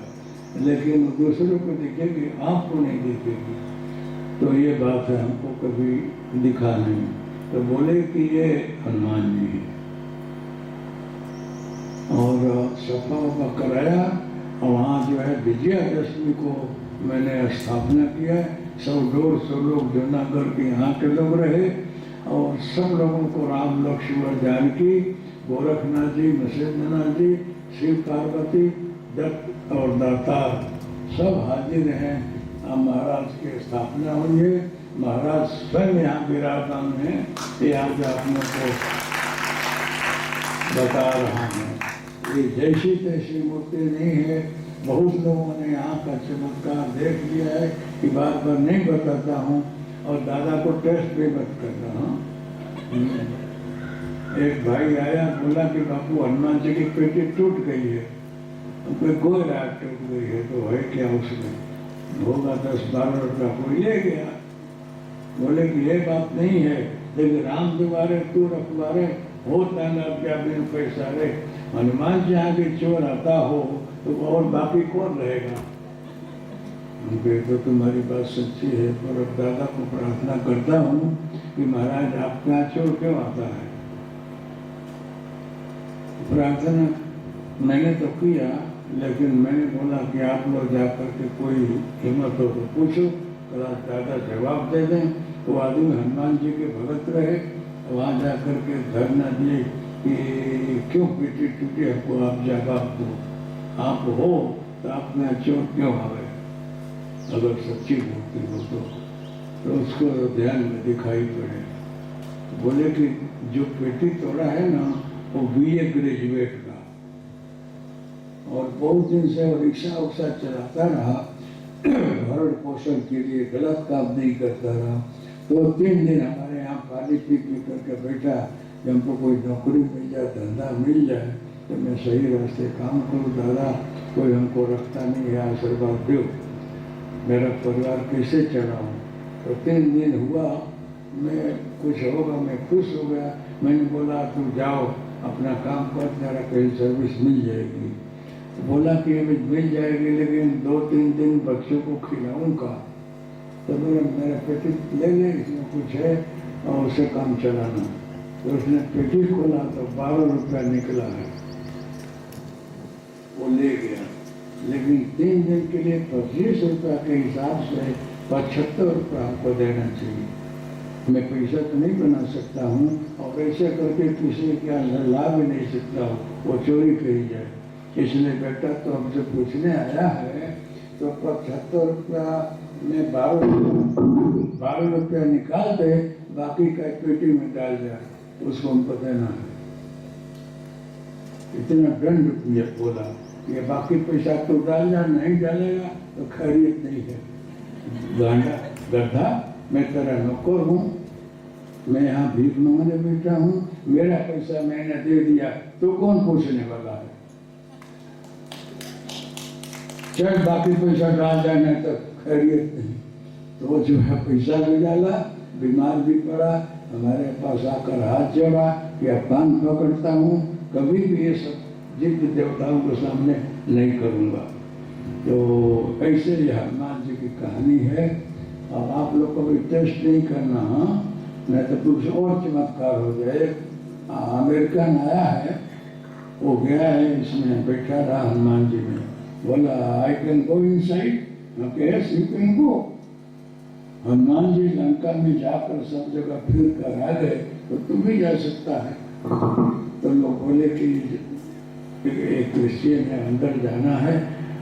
लेकिन दूसरों को दिखेगी, आपको नहीं दिखेगी। तो ये बात है, हमको कभी दिखा नहीं। तो बोले कि ये हनुमान जी है। और सफा वफा कराया और वहाँ जो है विजयादशमी को मैंने स्थापना किया है। 100-150 लोग जूनागढ़ के यहाँ के लोग रहे और सब लोगों को राम लक्ष्मण जानकी, गोरखनाथ जी, मत्स्यनाथ जी, शिव पार्वती, दत्त और दातार सब हाजिर हैं। महाराज की स्थापना हुई है। महाराज स्वयं यहाँ विराजमान हैं। ये आज आप लोग को बता रहा हूँ। ये जैसी तैसी मूर्ति नहीं है। बहुत लोगों ने यहाँ का चमत्कार देख लिया है कि बार बार नहीं बताता हूँ और दादा को टेस्ट भी मत करता हूँ। एक भाई आया, बोला कि बापू हनुमान जी की पेटी टूट गई है। कोई गोल रात टूट गई है तो है क्या उसमें? होगा 10-12 रुपया, कोई ले गया। बोले कि ये बात नहीं है, लेकिन राम दुआरे तू रखवारे होता न क्या बिन पैसा रे। हनुमान जी आगे चोर आता हो तो और बाकी कौन रहेगा? तो तुम्हारी बात सच्ची है, पर अब दादा को प्रार्थना करता हूँ कि महाराज आपके यहाँ चोर क्यों आता है? प्रार्थना मैंने तो किया, लेकिन मैंने बोला कि आप लोग जाकर के कोई हिम्मत हो तो पूछो, कला दादा जवाब दे दें। वो आदमी हनुमान जी के भगत रहे, वहाँ जाकर के धरना दिए कि क्यों पेटी टूटी, आपको आप जवाब दो। आप हो तो आप में चोर क्यों आवे? अगर सच्ची मूर्ति हो तो उसको ध्यान में दिखाई पड़े। बोले कि जो पेटी तोड़ा है ना वो BA ग्रेजुएट का, और बहुत दिन से वो रिक्शा उक्सा चलाता रहा, भरण पोषण के लिए गलत काम नहीं करता रहा। तो 3 दिन हमारे यहाँ पानी पी करके बैठा। जब हमको कोई नौकरी मिल जाए, धंधा मिल जाए तो मैं सही रास्ते काम करूँ। दादा कोई हमको रखता नहीं है, आशीर्वाद दो, मेरा परिवार कैसे चलाऊँ? तो 3 दिन हुआ, मैं कुछ होगा, मैं खुश हो गया। मैंने बोला तू जाओ अपना काम कर, तेरा कहीं सर्विस मिल जाएगी। तो बोला कि अभी मिल जाएगी, लेकिन 2-3 दिन बच्चों को खिलाऊंगा। तो मेरा पेटी ले ले, इसमें कुछ है और उसे काम चलाना। तो उसने पेटी खोला तो 12 रुपया निकला है, वो ले गया। लेकिन 3 दिन के लिए 25 रुपया के हिसाब से 75 रुपया आपको देना चाहिए। मैं पैसा तो नहीं बना सकता हूँ और ऐसे करके किसी के ला भी नहीं सकता हूँ, वो चोरी करी जाए। इसलिए बेटा तो हमसे पूछने आया है, तो 75 रुपया में 12 रुपया निकाल दे, बाकी का पेटी में डाल जाए, उसको हमको देना है। इतना दंड बोला, ये बाकी पैसा तो डाल जा, नहीं डालेगा तो खैरियत नहीं है। गांडा गड्ढा, मैं तेरा नौकर हूँ, मैं यहाँ भीख मांगने बैठा हूँ, मेरा पैसा मैंने दे दिया तो कौन पूछने वाला है? चल बाकी पैसा डाल जाने तक खैरियत नहीं। तो जो है पैसा भी डाला, बीमार भी पड़ा, हमारे पास आकर हाथ जोड़ा कि अब कान पकड़ता हूँ, कभी भी ये सब जिद देवताओं के सामने नहीं करूँगा। तो ऐसे ही हनुमान जी की कहानी है। और आप लोग को भी टेस्ट नहीं करना, हाँ, नहीं तो कुछ और चमत्कार हो जाए। अमेरिकन आया है, वो गया है, इसमें बैठा रहा हनुमान जी में, बोला I can go inside, yes you can go. Hanuman ji Lanka में जाकर सब जगह फिर कर आ गए, तो तुम भी जा सकता है। तो लोग बोले कि एक क्रिश्चियन है, अंदर जाना है,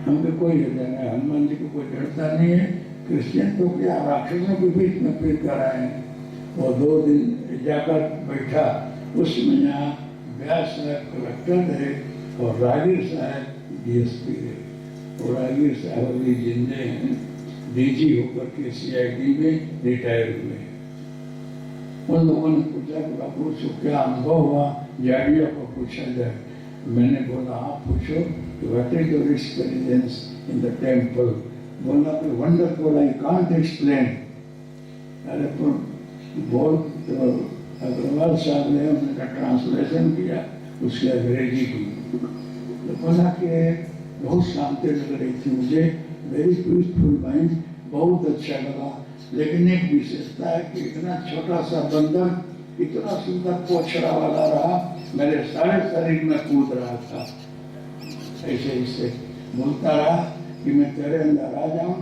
हमको कोई ले जाना है, हनुमान जी को कोई डरता नहीं है, क्रिश्चियन तो क्या राक्षसों के बीच में फिर कर आए हैं। वो 2 दिन जाकर बैठा, उसमें यहाँ व्यास साहब कलेक्टर है और रागिर साहब DSP है। और रागिर साहब अभी जिंदे हैं, DG होकर के CID में रिटायर हुए हैं। उन लोगों ने पूछा कि बापू से क्या अनुभव हुआ, जाड़िया को पूछा जाए। मैंने बोला आप पूछो कि what is your experience in the temple. बोला कि वंडरफुल, आई कांट एक्सप्लेन। अरे तो बोल, तो अग्रवाल साहब ने उनका ट्रांसलेशन किया, उसकी अंग्रेजी की। तो बोला कि बहुत शांति लग रही थी मुझे, वेरी पीसफुल माइंड, बहुत अच्छा लगा। लेकिन एक विशेषता है कि इतना छोटा सा बंदर इतना सुंदर पोछड़ा वाला रहा, मेरे सारे शरीर में कूद रहा था। ऐसे इससे बोलता रहा कि मैं तेरे अंदर आ जाऊं।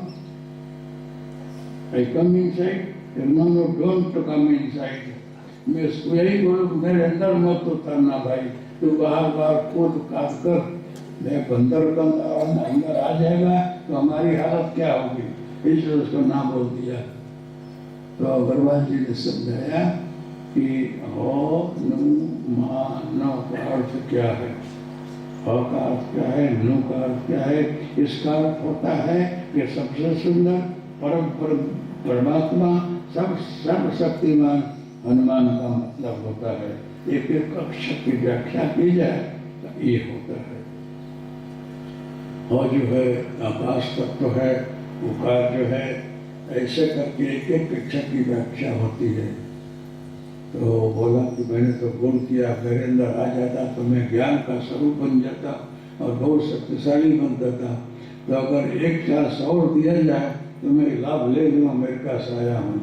I come inside, no no don't come inside. मैं उसको यही बोलूं, मेरे अंदर मत उतरना भाई, तू बाहर बाहर कूद काट कर, मैं बंदर का अंदर आ जाएगा तो हमारी हालत क्या होगी, इसलिए उसको ना बोल दिया। तो अग्रवाल जी ने समझाया कि हो नु मा न का अर्थ क्या है, ह का अर्थ क्या है, नु का अर्थ क्या है। इसका अर्थ होता है कि सबसे सुंदर परमात्मा, सब सर्वशक्तिमान हनुमान का मतलब होता है। एक एक अक्षर की व्याख्या की जाए तो ये होता है। और जो है आकाश तत्व है, उकार जो है, ऐसे करके एक एक अक्षर की व्याख्या होती है। तो बोला कि मैंने तो गुण किया, मेरे अंदर आ जाता तो मैं ज्ञान का स्वरूप बन जाता और बहुत शक्तिशाली बन जाता। तो अगर एक चांस और दिया जाए तो मैं लाभ ले लूँ, अमेरिका से आया हूँ।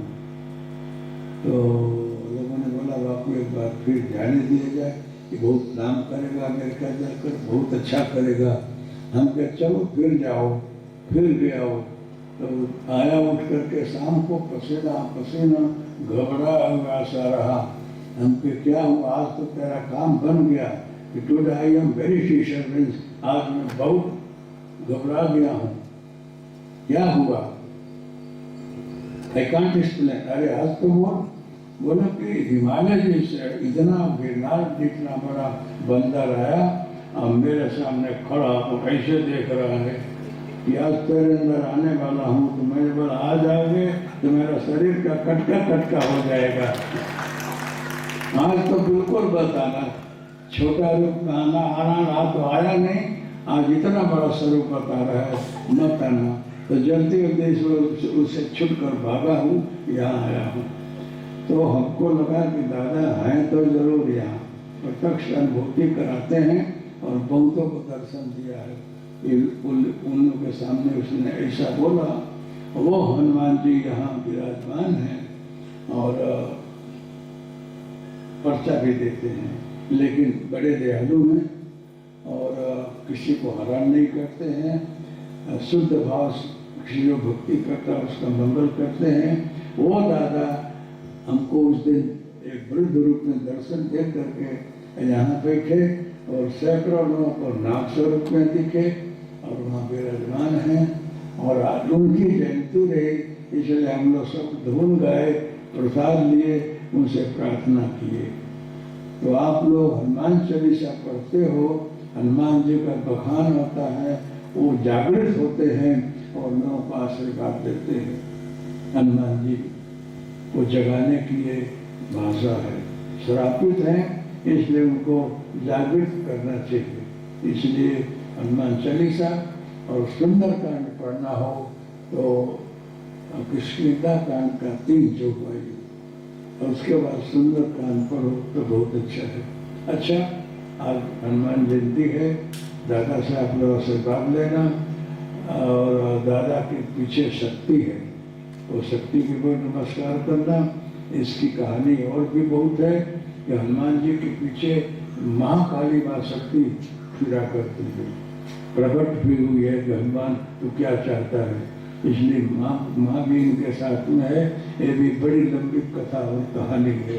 तो लोगों ने बोला बापू एक बार फिर जाने दिया जाए, कि बहुत नाम करेगा अमेरिका जाकर, बहुत अच्छा करेगा। हम कहे चलो फिर जाओ, फिर गया हो। तो आया उठ करके शाम को पसीना पसीना घबरा हुआ सा रहा। हम कहे क्या हुआ, आज तो तेरा काम बन गया, कि today I am very disturbance, आज मैं बहुत घबरा गया हूँ। क्या हुआ? I can't explain. अरे आज तो बोला कि हिमालय से इतना गिरनार जितना बड़ा बंदर आया, अब मेरे सामने खड़ा तो ऐसे देख रहा है कि आज तेरे अंदर आने वाला हूँ। तो मेरे बोला आ जाओगे तो मेरा शरीर का कटका कटका हो जाएगा। आज तो बिल्कुल बताना, छोटा रूप में आना रहा तो आया नहीं, आज इतना बड़ा स्वरूप बता रहा है, मत आना। तो जल्दी जल्दी उससे छुटकर भागा हूँ, यहाँ आया हूँ। तो हमको लगा कि दादा हैं तो जरूर यहाँ, प्रत्यक्ष अनुभूति कराते हैं और बहुतों को दर्शन दिया है। उन लोगों के सामने उसने ऐसा बोला। वो हनुमान जी यहाँ विराजमान हैं और पर्चा भी देते हैं, लेकिन बड़े दयालु हैं और किसी को हैरान नहीं करते हैं। शुद्ध भाव किसी को भक्ति करता उसका मंगल करते हैं। वो दादा हमको उस दिन एक वृद्ध रूप में दर्शन दे करके यहाँ बैठे और सैकड़ों लोगों को नाग स्वरूप में दिखे और वहाँ विराजमान हैं। और आज उनकी जयंती रही, इसलिए हम लोग सब धुन गाए, प्रसाद लिए, उनसे प्रार्थना किए। तो आप लोग हनुमान चालीसा पढ़ते हो, हनुमान जी का बखान होता है, वो जागृत होते हैं और लोगों को आशीर्वाद देते हैं। हनुमान जी को जगाने की ये भाषा है। श्रापित हैं इसलिए उनको जागृत करना चाहिए। इसलिए हनुमान चालीसा और सुंदर कांड पढ़ना हो तो किष्किंधा कांड का 3 चौपाई और उसके बाद सुंदर कांड पढ़ो तो बहुत अच्छा है। अच्छा, आज हनुमान जयंती है, दादा से आप लोग आशीर्वाद लेना और दादा के पीछे शक्ति है, वो शक्ति के को नमस्कार करना। इसकी कहानी और भी बहुत है कि हनुमान जी के पीछे महाकाली माँ शक्ति फिरा करती है, प्रकट भी हुई है कि हनुमान तू क्या चाहता है, इसलिए माँ भी इनके साथ में है। ये भी बड़ी लंबी कथा और कहानी है।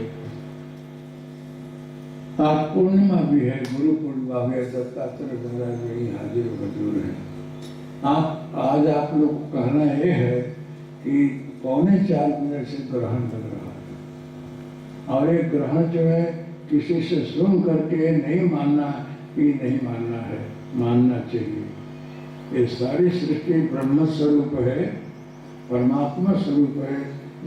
आज पूर्णिमा भी है, गुरु पूर्णिमा भी है, दत्तात्रेय महाराज यही हाजिर हजूर है। आज आप लोग को कहना यह है कि 3:45 से ग्रहण लग रहा है और ये ग्रहण जो है किसी से सुन करके नहीं मानना कि नहीं मानना है, मानना चाहिए। ये सारी सृष्टि ब्रह्म स्वरूप है, परमात्मा स्वरूप है।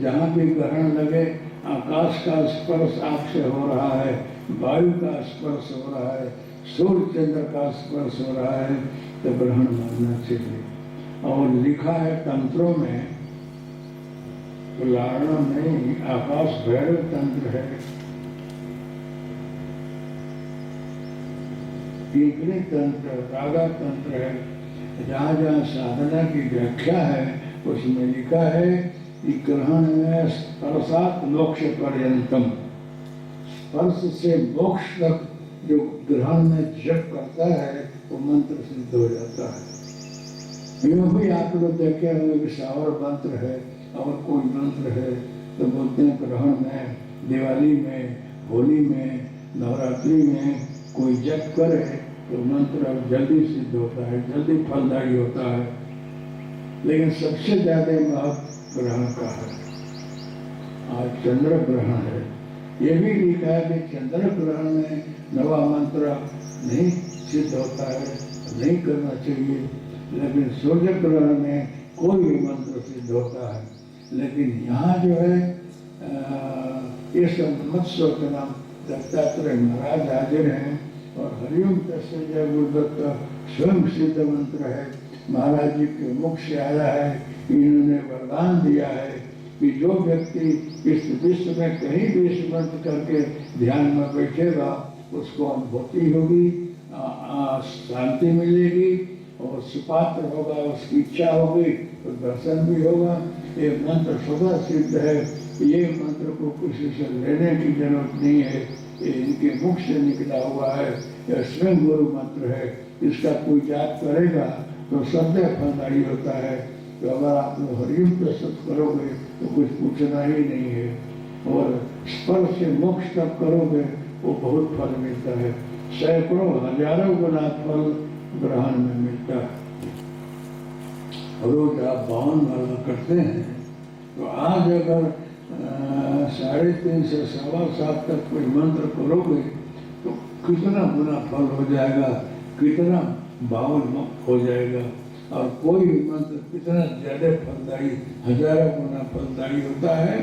जहाँ भी ग्रहण लगे, आकाश का स्पर्श आँख से हो रहा है, वायु का स्पर्श हो रहा है, सूर्य चंद्र का स्पर्श हो रहा है, तो ग्रहण मानना चाहिए। और लिखा है तंत्रों में, लारणा नहीं, आकाश भैरव तंत्र है, कीकरी तंत्र, रागा तंत्र है। जहाँ जहाँ साधना की व्याख्या है उसमें लिखा है कि ग्रहण में स्पर्शात् मोक्ष पर्यंतम, स्पर्श से मोक्ष तक जो ग्रहण में जप करता है वो मंत्र सिद्ध हो जाता है। यूँ भी आप लोग देखे होंगे कि सावर मंत्र है और कोई मंत्र है तो बोलते हैं ग्रहण में, दिवाली में, होली में, नवरात्रि में कोई जप करे तो मंत्र जल्दी सिद्ध होता है, जल्दी फलदायी होता है। लेकिन सबसे ज्यादा महत्व ग्रहण का है। आज चंद्र ग्रहण है, ये भी लिखा है कि चंद्र ग्रहण में नवा मंत्र नहीं सिद्ध होता है, नहीं करना चाहिए। लेकिन सूर्य ग्रहण में कोई भी मंत्र सिद्ध होता है। लेकिन यहाँ जो है ये सब मत सोचना, दत्तात्रेय महाराज हाजिर हैं और हरिओम तस्य जय गुरुदत्त स्वयं सिद्ध मंत्र है, महाराज जी के मुख से आया है। इन्होंने वरदान दिया है कि जो व्यक्ति इस विश्व में कहीं भी इस मंत्र करके ध्यान में बैठेगा उसको अनुभूति होगी, शांति मिलेगी और सुपात्र होगा, उसकी इच्छा होगी तो दर्शन भी होगा। ये मंत्र सदा सिद्ध है, ये मंत्र को किसी से लेने की जरूरत नहीं है, ये इनके मुख से निकला हुआ है, यह स्वयं गुरु मंत्र है। इसका कोई जाप करेगा तो सदैव फलदायी होता है। तो अगर आप लोग हरिओम प्रस्तुत करोगे तो कुछ पूछना ही नहीं है, और स्पर्श से मोक्ष तक करोगे वो बहुत फल मिलता है, सैकड़ों हजारों गुना फल ग्रहण में मिलता है। रोज आप 52 माला करते हैं तो आज अगर 3.5 से 7.25 तक कोई मंत्र करोगे तो कितना गुना फल हो जाएगा, कितना 52 हो जाएगा। और कोई मंत्र कितना ज्यादा फलदायी, हजारों गुना फलदायी होता है।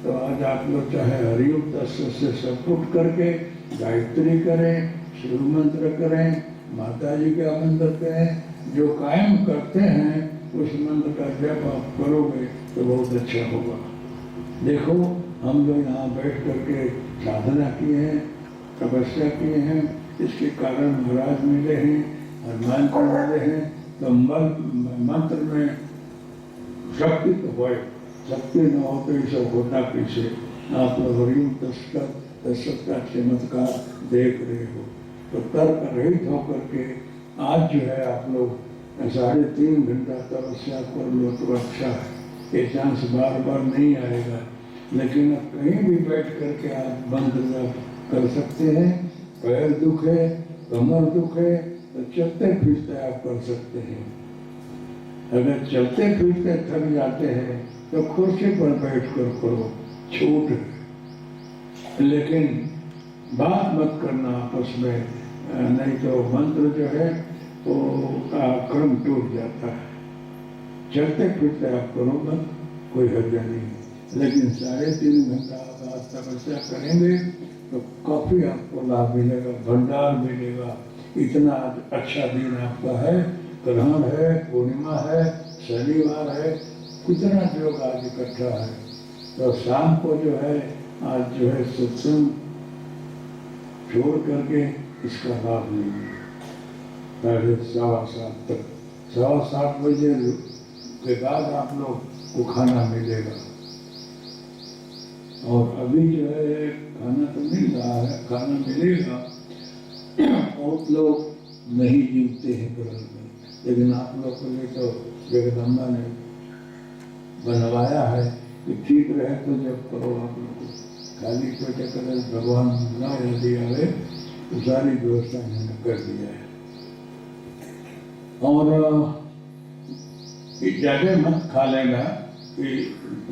तो आज आप लोग चाहे हरिओम तत्व से सब कुछ करके गायत्री करें, शिव मंत्र करें, माता जी का मंत्र करें, जो कायम करते हैं उस मंत्र का जप आप करोगे तो बहुत अच्छा होगा। देखो हम लोग यहाँ बैठ करके साधना किए हैं, तपस्या किए हैं, इसके कारण महाराज मिले हैं, हनुमान जी मिले हैं। तो मंत्र में शक्ति तो हो, शक्ति न हो तो ये सब होता कैसे। आप लोग हरिओम तत्व का चमत्कार देख रहे हो तो तर्क रहित होकर के आज जो है आप लोग 3.5 घंटा तपस्या कर लो तो अच्छा है। ये चांस बार बार नहीं आएगा, लेकिन अब कहीं भी बैठ करके आप मंत्र कर सकते हैं। पैर दुखे, कमर दुखे तो चलते फिरते आप कर सकते हैं। अगर चलते फिरते थक जाते हैं तो कुर्सी पर बैठ कर करो, छूट। लेकिन बात मत करना आपस में, नहीं तो मंत्र जो है वो का क्रम टूट जाता है। चलते फिरते आप करो बस, कोई हर्ज नहीं। लेकिन 3.5 घंटा आप तपस्या करेंगे तो काफी आपको लाभ मिलेगा, भंडार मिलेगा। इतना अच्छा दिन आपका है, ग्रहण है, पूर्णिमा है, शनिवार है, कितना योग आज इकट्ठा है। तो शाम को जो है आज जो है सत्संग छोड़ करके इसका लाभ लीजिए 7:15 तक। 7:15 बजे के बाद आप लोग को खाना मिलेगा। और अभी जो है खाना तो मिल रहा है, खाना मिलेगा। बहुत लोग नहीं जीवते हैं ग्रहण में, लेकिन आप लोग के लिए तो जगदम्बा ने बनवाया है कि ठीक रहे तो जब करो। आप लोग खाली पेटे कर भगवान न यदि आवे तो सारी व्यवस्था इन्होंने कर दिया है। और ज्यादा मत खा लेना कि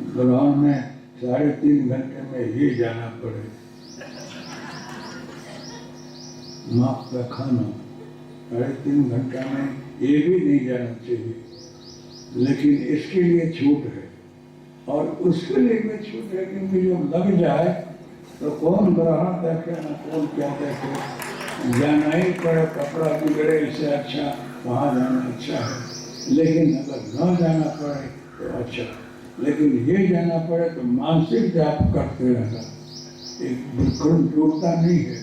ग्रहण में 3.5 घंटे में ही जाना पड़े। माप का खाना 3.5 घंटा में ये भी नहीं जाना चाहिए, लेकिन इसके लिए छूट है। और उसके लिए भी छूट है क्योंकि जो लग जाए तो कौन ग्रहण देखे ना कौन क्या देखे, जाना ही पड़े। कपड़ा बिगड़े इससे अच्छा वहाँ जाना अच्छा है, लेकिन अगर न जाना पड़े तो अच्छा। लेकिन ये जाना पड़े तो मानसिक जाप करते रहना, एक बिल्कुल टूटता नहीं है।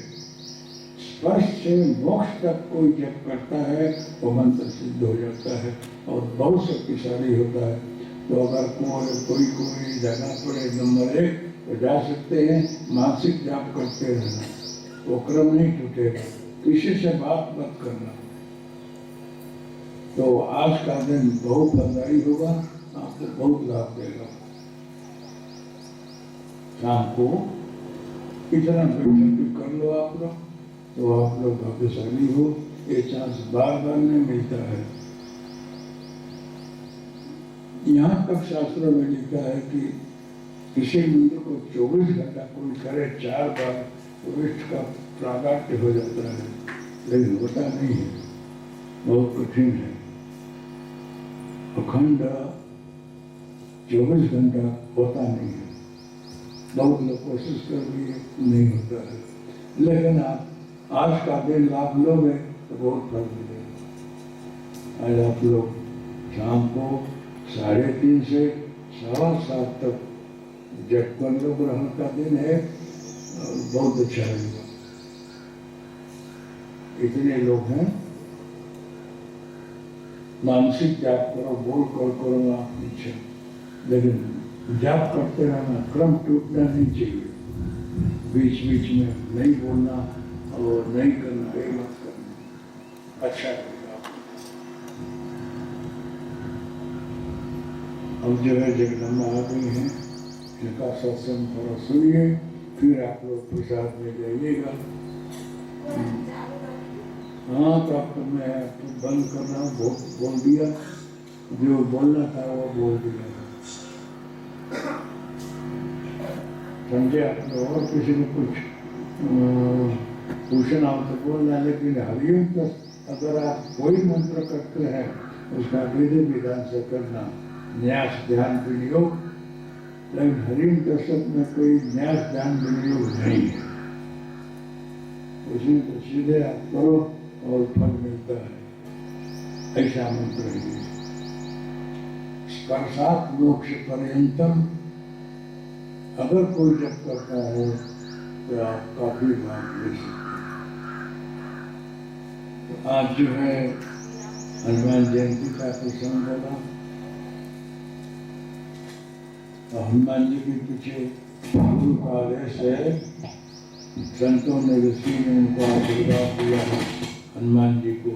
स्पर्श से मोक्ष तक कोई जब करता है वो मंत्र सिद्ध हो जाता है और बहुत शक्तिशाली होता है। तो अगर कोई जाना पड़े नंबर 1 तो जा सकते हैं। मानसिक जाप करते रहना, वो क्रम नहीं टूटेगा। किसी से बात मत करना। तो आज का दिन बहुत फलदायी होगा, आपको बहुत लाभ देगा। शाम को इतना भी कर लो आप लोग तो आप लोग भाग्यशाली हो। ये चांस बार बार नहीं मिलता है। यहाँ तक शास्त्रों में लिखा है कि किसी मंत्र को 24 घंटा कोई करे 4 बार तो इष्ट का प्रागाट्य हो जाता है, लेकिन होता नहीं है, बहुत कठिन है। अखंड 24 घंटा होता नहीं है। बहुत लोग कोशिश कर लिए, नहीं होता है। लेकिन आप आज का दिन लाभ लोगे तो बहुत फल मिलेगा। आज आप लोग शाम को 3:30 से 7:15 तक जब कर लो। ग्रहण का दिन है, बहुत अच्छा रहेगा। इतने लोग हैं, मानसिक जाप करो, बोल कर करो आप इच्छा, लेकिन जाप करते रहना, क्रम टूटना नहीं चाहिए। बीच बीच में नहीं बोलना और नहीं करना, ये मत करना, अच्छा रहेगा। अब जो है जगदम्बा आ गई है, इनका सत्संग थोड़ा सुनिए, फिर आप लोग प्रसाद में जाइएगा। हाँ, तो आपको मैं बंद करना बोल दिया, जो बोलना था वो बोल दिया। समझे आप लोग? और किसी को कुछ पूछना हो तो बोलना, लेकिन हरिओम का अगर आप कोई मंत्र करते हैं उसका विधि विधान से करना, न्यास ध्यान विनियोग। लेकिन हरिओम दशक में कोई न्यास ध्यान विनियोग नहीं है, उसमें तो सीधे आप करो और फल मिलता है। ऐसा मंत्र है। स्पर्शात् मोक्ष पर्यंतम, अगर कोई जप करता है तो आप काफी लाभ ले सकते हैं। तो आज जो है हनुमान जयंती का प्रसंग बोला। तो हनुमान जी के पीछे गुरु का आदेश है, संतों ने ऋषि ने उनको आशीर्वाद दिया है हनुमान जी को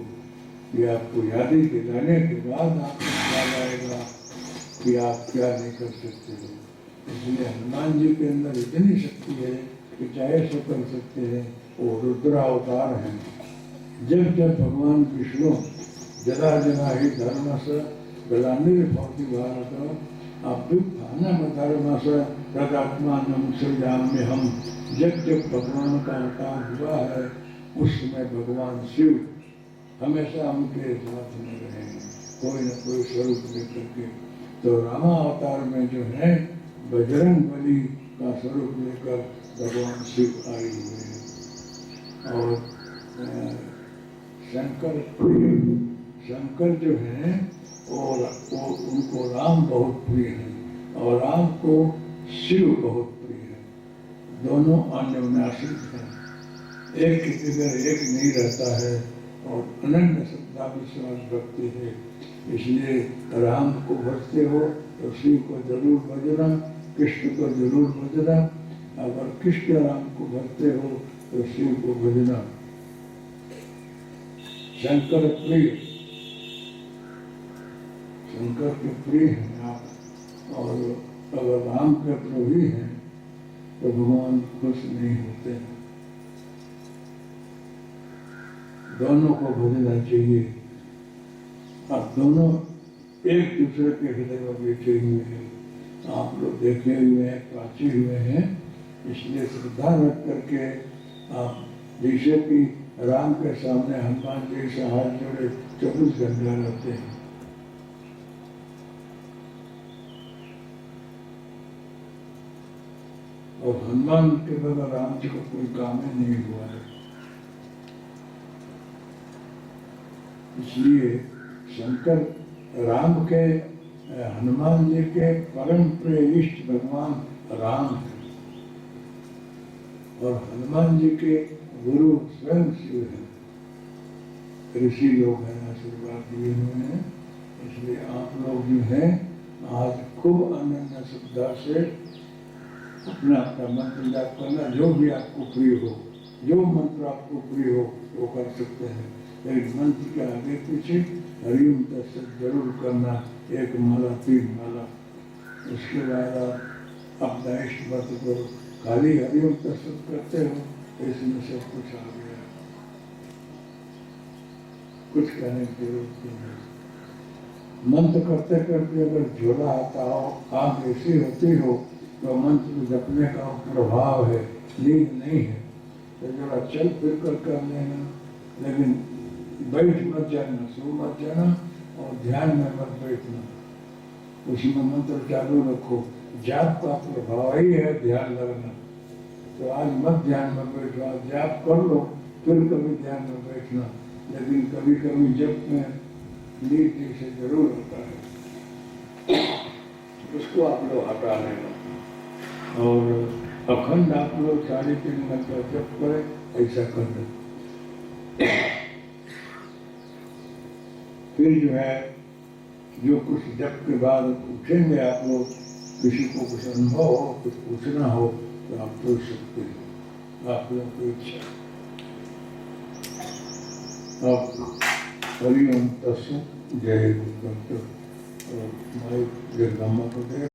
कि आपको यादी दिलाने के बाद आपको याद आएगा कि आप क्या नहीं कर सकते हो। इसलिए हनुमान जी के अंदर इतनी शक्ति है कि चाहे सो कर सकते हैं। वो रुद्रावतार हैं। जब जब भगवान विष्णु जरा जरा ही धर्म से ग्लानिर्भवति भारत अभ्युत्थानम् धर्मस्य तदात्मानं सृजाम्य हम। जब जब भगवान का अवतार हुआ है उस समय भगवान शिव हमेशा उनके साथ में रहेंगे, कोई न कोई स्वरूप लेकर के। तो रामा अवतार में जो है बजरंग बली का स्वरूप लेकर भगवान शिव आए हुए हैं। और शंकर जो है वो उनको राम बहुत प्रिय है और राम को शिव बहुत प्रिय है। दोनों अन्योन्याश्रित हैं, एक के बगैर एक नहीं रहता है और अनन्य श्रद्धा विश्वास भक्ति है। इसलिए राम को भजते हो तो शिव को जरूर भजना, कृष्ण को जरूर भजना। अगर कृष्ण राम को भजते हो तो शिव को भजना। शंकर प्रिय, शंकर के प्रिय हैं आप, और अगर राम के द्रोही हैं तो भगवान खुश नहीं होते हैं। दोनों को भजना चाहिए। अब दोनों एक दूसरे के हृदय में बैठे हुए हैं, आप लोग देखे हुए हैं, प्राची हुए हैं। इसलिए श्रद्धा रख करके आप, जैसे कि राम के सामने हनुमान जी से हाथ जोड़े 24 घंटे रहते हैं। और हनुमान के बगैर राम जी को कोई काम ही नहीं हुआ है। इसलिए शंकर राम के, हनुमान जी के परम प्रिय इष्ट भगवान राम है और हनुमान जी के गुरु स्वयं शिव है। ऋषि लोग हैं, आशीर्वाद दिए हुए हैं। इसलिए आप लोग जो हैं आज खूब अनन्य श्रद्धा से अपना अपना मंत्र जाप करना। जो भी आपको प्रिय हो, जो मंत्र आपको प्रिय हो वो कर सकते हैं। लेकिन मंत्र के आगे पीछे हरिओम तत्सत जरूर करना, एक माला 3 माला। उसके बाद आप अपना इष्ट व्रत करो। खाली हरिओम तत्सत करते हो इसमें सब कुछ आ गया, कुछ कहने की जरूरत नहीं। मंत्र करते करते अगर झोला आता हो, आँख ऐसी होती हो तो मंत्र जपने का प्रभाव है, नींद नहीं है। तो जरा चल फिर कर लेना, लेकिन बैठ मत जाना, सो मत जाना और ध्यान में मत बैठना। उसमें मंत्र चालू रखो। जाप का प्रभाव ही है ध्यान लगना। तो आज मत ध्यान में बैठो, आज जाप कर लो, फिर कभी ध्यान में बैठना। लेकिन कभी कभी जप में नींद जैसे जरूर होता है, उसको आप लोग हटा लेना। और अखंड आप लोग 3.5 घंटा जप करें, ऐसा कर दे। फिर जो है, जो कुछ जप के बाद पूछेंगे आप लोग, किसी को कुछ अनुभव हो, कुछ पूछना हो तो आप पूछ सकते हैं, आप लोग की इच्छा। अब हरिओम तत्सत। जय गुरु। और माइक जगदम्बा को दे